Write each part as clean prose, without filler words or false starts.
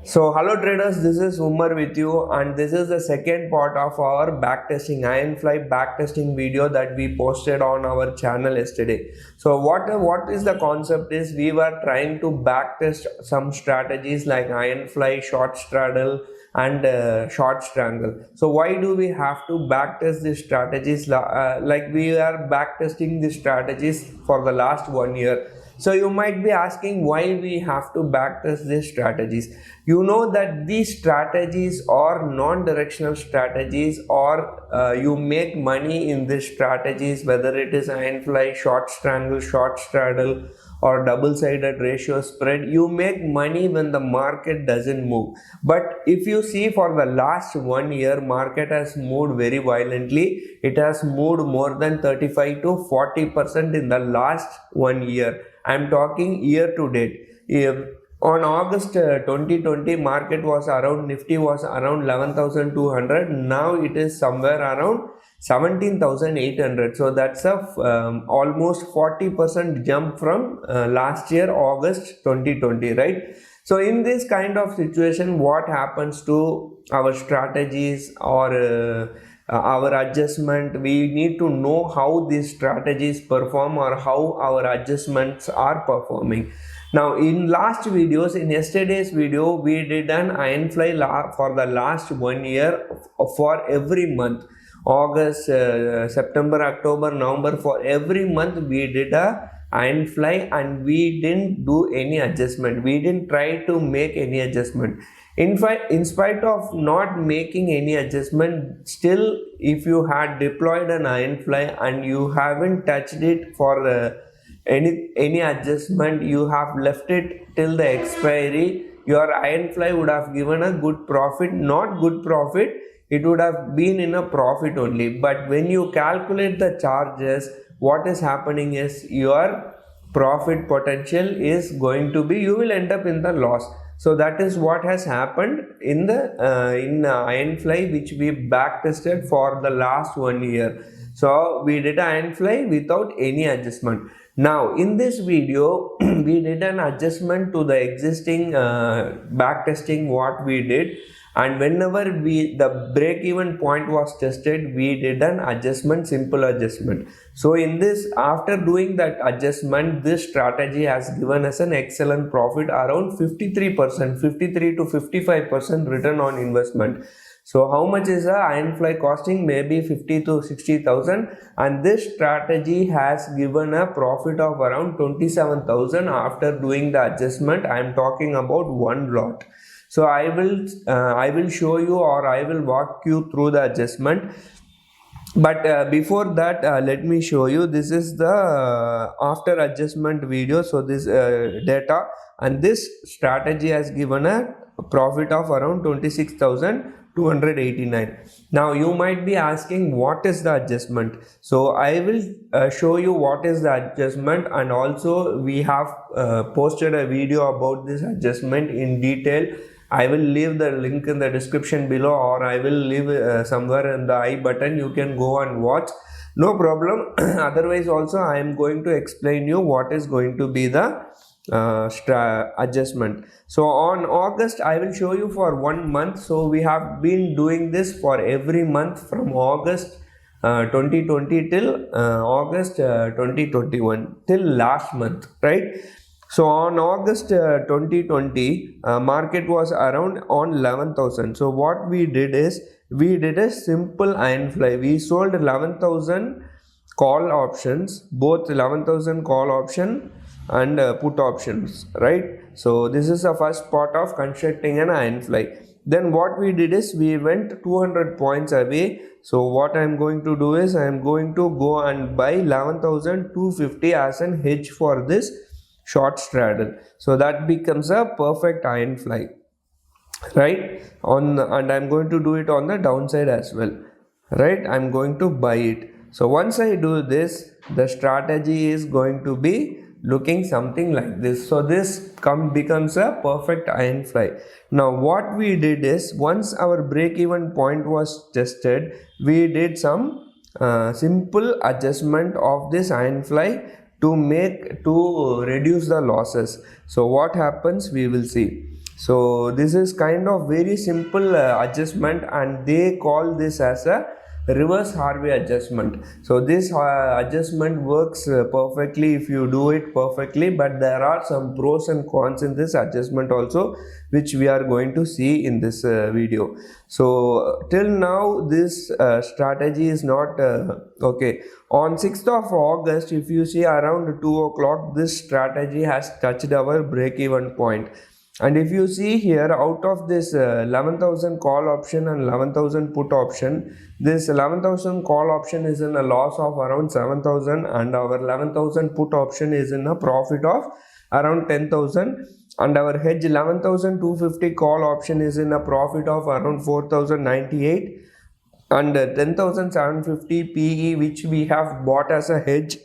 So hello traders, this is Umar with you, and this is the second part of our backtesting Ironfly backtesting video that we posted on our channel yesterday. So what is the concept is we were trying to backtest some strategies like Ironfly, short straddle and short strangle. So why do we have to backtest these strategies like we are backtesting these strategies for the last 1 year? So you might be asking why we have to backtest these strategies. You know that these strategies are non-directional strategies, or you make money in these strategies, whether it is Ironfly, short strangle, short straddle, or double-sided ratio spread. You make money when the market doesn't move. But if you see for the last 1 year, market has moved very violently. It has moved more than 35 to 40% in the last 1 year. I'm talking year to date. On August 2020, market was around, Nifty was around 11,200. Now it is somewhere around 17,800. So that's a almost 40% jump from last year, August 2020, right? So in this kind of situation, what happens to our strategies or our adjustment? We need to know how these strategies perform or how our adjustments are performing. Now in last videos, in yesterday's video, we did an Ironfly for the last 1 year for every month. August, September, October, November, for every month we did a Ironfly and we didn't do any adjustment. We didn't try to make any adjustment. In fact, in spite of not making any adjustment, still if you had deployed an Ironfly and you haven't touched it for any adjustment, you have left it till the expiry, your Ironfly would have given a good profit. Not good profit, it would have been in a profit only. But when you calculate the charges, what is happening is your profit potential is going to be, you will end up in the loss. So that is what has happened in the Ironfly, which we backtested for the last 1 year. So we did Ironfly without any adjustment. Now in this video we did an adjustment to the existing backtesting what we did, and whenever the break even point was tested, we did an adjustment, simple adjustment. So in this, after doing that adjustment, this strategy has given us an excellent profit, around 53%, 53 to 55% return on investment. So how much is a Ironfly costing? Maybe 50 to 60,000, and this strategy has given a profit of around 27,000 after doing the adjustment. I am talking about one lot. So I will show you, or I will walk you through the adjustment. But before that, let me show you. This is the after adjustment video. So this data, and this strategy has given a profit of around 26,289. Now you might be asking, what is the adjustment? So I will show you what is the adjustment, and also we have posted a video about this adjustment in detail. I will leave the link in the description below, or I will leave somewhere in the I button. You can go and watch, no problem. Otherwise also I am going to explain you what is going to be the adjustment. So on August, I will show you for 1 month. So we have been doing this for every month from August 2020 till August 2021 till last month, right? So on August 2020, market was around on 11,000. So what we did is, we did a simple Ironfly. We sold 11,000 call options, both 11,000 call option and put options, right? So this is the first part of constructing an Ironfly. Then what we did is, we went 200 points away. So what I am going to do is, I am going to go and buy 11,250 as an hedge for this short straddle. So that becomes a perfect Ironfly, right? And I'm going to do it on the downside as well, right? I'm going to buy it. So once I do this, the strategy is going to be looking something like this. So this becomes a perfect Ironfly. Now what we did is, once our break even point was tested, we did some simple adjustment of this Ironfly to reduce the losses. So what happens, we will see. So this is kind of very simple adjustment, and they call this as a reverse Harvey adjustment. So this adjustment works perfectly if you do it perfectly, but there are some pros and cons in this adjustment also, which we are going to see in this video. So till now this strategy is not okay. On 6th of August, if you see around 2 o'clock, this strategy has touched our break-even point. And if you see here, out of this 11,000 call option and 11,000 put option, this 11,000 call option is in a loss of around 7,000, and our 11,000 put option is in a profit of around 10,000, and our hedge 11,250 call option is in a profit of around 4,098, and 10,750 PE which we have bought as a hedge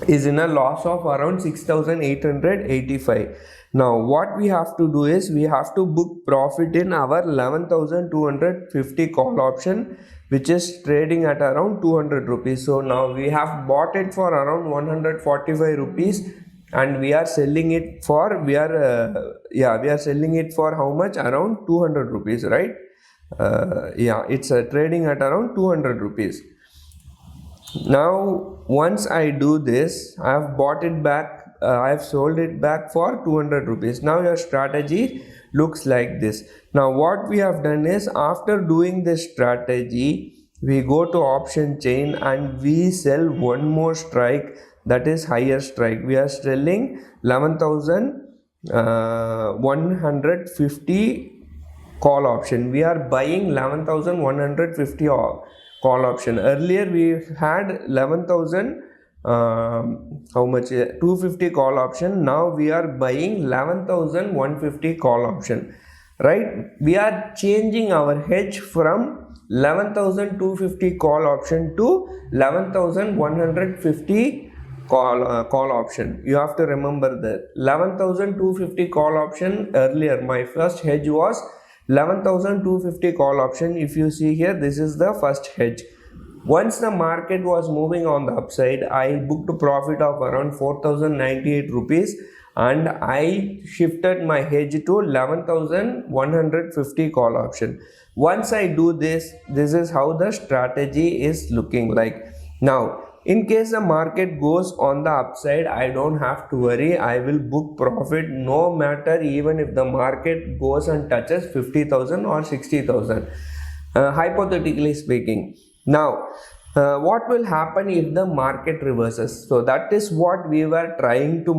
is in a loss of around 6,885. Now what we have to do is we have to book profit in our 11,250 call option, which is trading at around 200 rupees. So now we have bought it for around 145 rupees, and we are selling it for we are selling it for how much? Around 200 rupees, right? It's trading at around 200 rupees. Now once I do this, I have bought it back, I have sold it back for 200 rupees. Now your strategy looks like this. Now what we have done is, after doing this strategy, we go to option chain and we sell one more strike, that is higher strike. We are selling 11,150 call option. We are buying 11,150 call option. Earlier we had 11,000 how much? 250 call option. Now we are buying 11,150 call option, right? We are changing our hedge from 11,250 call option to 11,150 call option. You have to remember that 11,250 call option, earlier my first hedge was 11,250 call option. If you see here, this is the first hedge. Once the market was moving on the upside, I booked a profit of around 4,098 rupees, and I shifted my hedge to 11,150 call option. Once I do this, this is how the strategy is looking like. Now in case the market goes on the upside, I don't have to worry. I will book profit no matter, even if the market goes and touches 50,000 or 60,000, hypothetically speaking. Now what will happen if the market reverses? So that is what we were trying to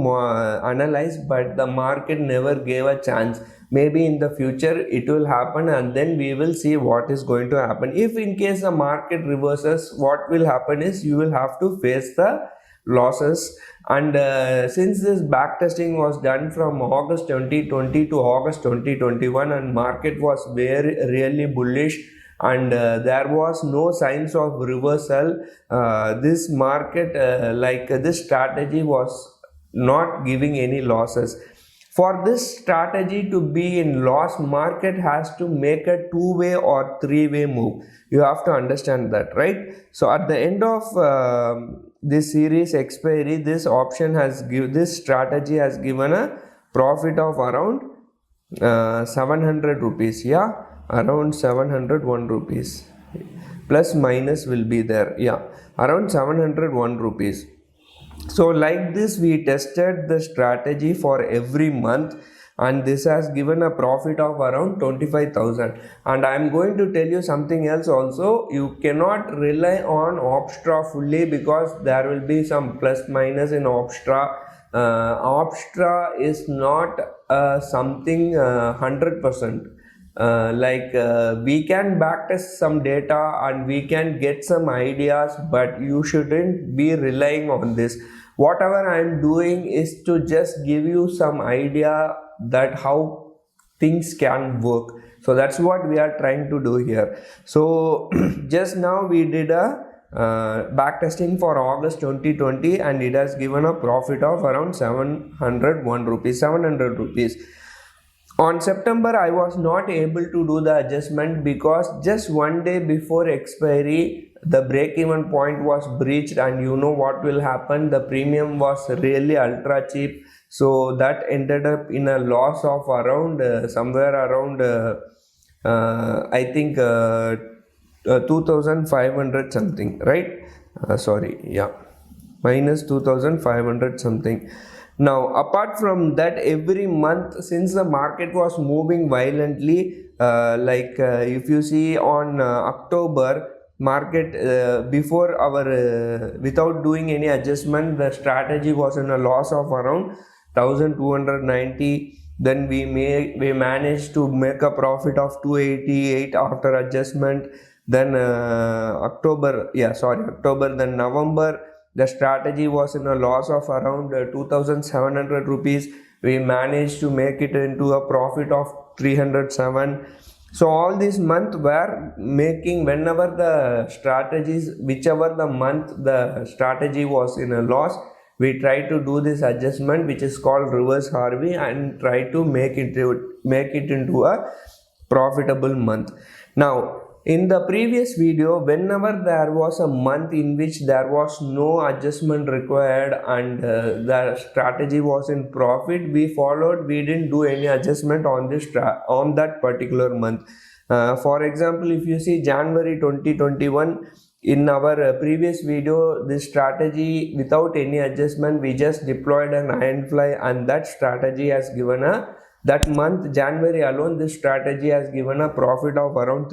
analyze, but the market never gave a chance. Maybe in the future it will happen, and then we will see what is going to happen. If in case the market reverses, what will happen is you will have to face the losses. And since this backtesting was done from August 2020 to August 2021, and market was really bullish, and there was no signs of reversal, this market this strategy was not giving any losses. For this strategy to be in loss, market has to make a two-way or three-way move. You have to understand that, right? So at the end of this series expiry, this strategy has given a profit of around 700 rupees. Around 701 rupees, plus minus will be there, around 701 rupees. So like this, we tested the strategy for every month, and this has given a profit of around 25,000. And I am going to tell you something else also. You cannot rely on Opstra fully, because there will be some plus minus in Opstra. Opstra is not something 100%. We can backtest some data and we can get some ideas, but you shouldn't be relying on this. Whatever I am doing is to just give you some idea that how things can work. So that's what we are trying to do here. So just now we did a backtesting for August 2020, and it has given a profit of around 700 rupees. On September, I was not able to do the adjustment because just one day before expiry, the break-even point was breached, and you know what will happen. The premium was really ultra cheap, so that ended up in a loss of around somewhere around I think 2500 something, right? Sorry, yeah, minus 2500 something. Now, apart from that, every month, since the market was moving violently, if you see on October, market before our without doing any adjustment, the strategy was in a loss of around 1290. Then we managed to make a profit of 288 after adjustment. Then October, then November, the strategy was in a loss of around 2700 rupees. We managed to make it into a profit of 307. So all this month were making, whenever the strategies, whichever the month the strategy was in a loss, we try to do this adjustment, which is called reverse Harvey, and try to make it into a profitable month. Now, in the previous video, whenever there was a month in which there was no adjustment required and the strategy was in profit, we didn't do any adjustment on on that particular month. For example, if you see January 2021, in our previous video, this strategy without any adjustment, we just deployed an iron fly, and that strategy has given that month January alone, this strategy has given a profit of around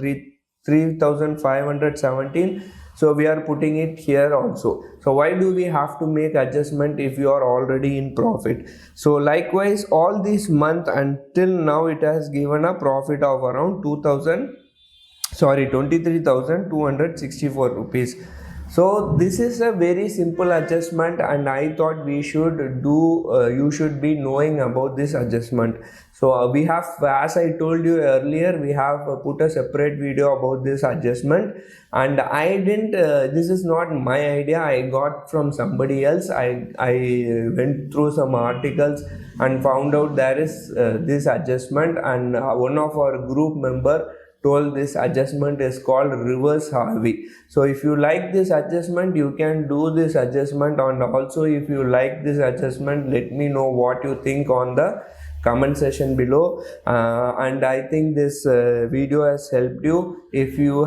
3517. So we are putting it here also. So why do we have to make adjustment if you are already in profit? So likewise, all this month until now, it has given a profit of around 23,264 rupees. So this is a very simple adjustment, and I thought we should do you should be knowing about this adjustment. So we have, as I told you earlier, we have put a separate video about this adjustment, and I didn't this is not my idea. I got from somebody else. I went through some articles and found out there is this adjustment, and one of our group member told this adjustment is called reverse Harvey. So if you like this adjustment, you can do this adjustment, and also if you like this adjustment, let me know what you think on the comment section below. And I think this video has helped you. If you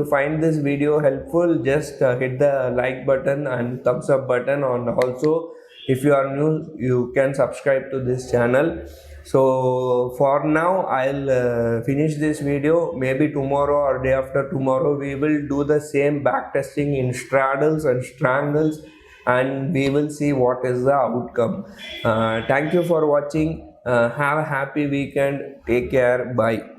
find this video helpful, just hit the like button and thumbs up button, and also if you are new, you can subscribe to this channel. So for now, I'll finish this video. Maybe tomorrow or day after tomorrow, we will do the same backtesting in straddles and strangles, and we will see what is the outcome. Thank you for watching. Have a happy weekend. Take care. Bye.